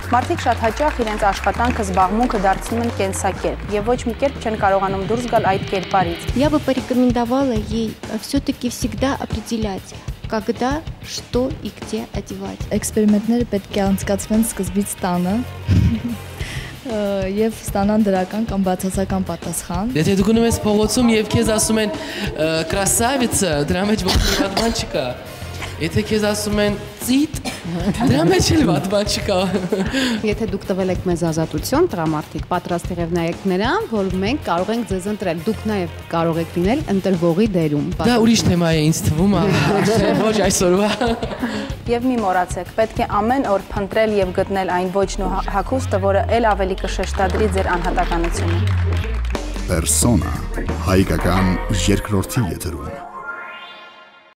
Մարդիկ շատ հաճախ իրենց աշխատանքը զբաղմունքը դարձնում են կենսակերպ եւ ոչ մի կերպ չեն կարողանում դուրս գալ այդ կերպարից։ Я бы порекомендовала ей все-таки всегда определять, когда, что и где одевать. Էքսպերիմենտները պետք է անցկացվեն սկզբից տանը եւ ստանան դրական կամ բացասական պատասխան։ Եթե դու գնում ես փողոցում եւ քեզ ասում են «Красавица», դրա մեջ ոչ մի բան չկա։ Եթե քեզ ասում են «Ծիտ», դրա մեջ էլ բան չկա։ Եթե դուք տվել եք մեզ ազատություն, տղամարդիկ, պատրաստ եղեք նայեք նրան, որ մենք կարող ենք ձեզ ընտրել։ Դուք նաև կարող եք լինել ընտրվողի դերում։ Դա ուրիշ թեմա է ինձ թվում, ոչ այսօրվա։ Եվ մի մոռացեք, պետք է ամեն օր փնտրել եւ գտնել այն ոճն ու հագուստը, որը ել ավելի կշեշտադրի ձեր անհատականությունը։ Պերսոնա հայկական երկրորդի եթերում։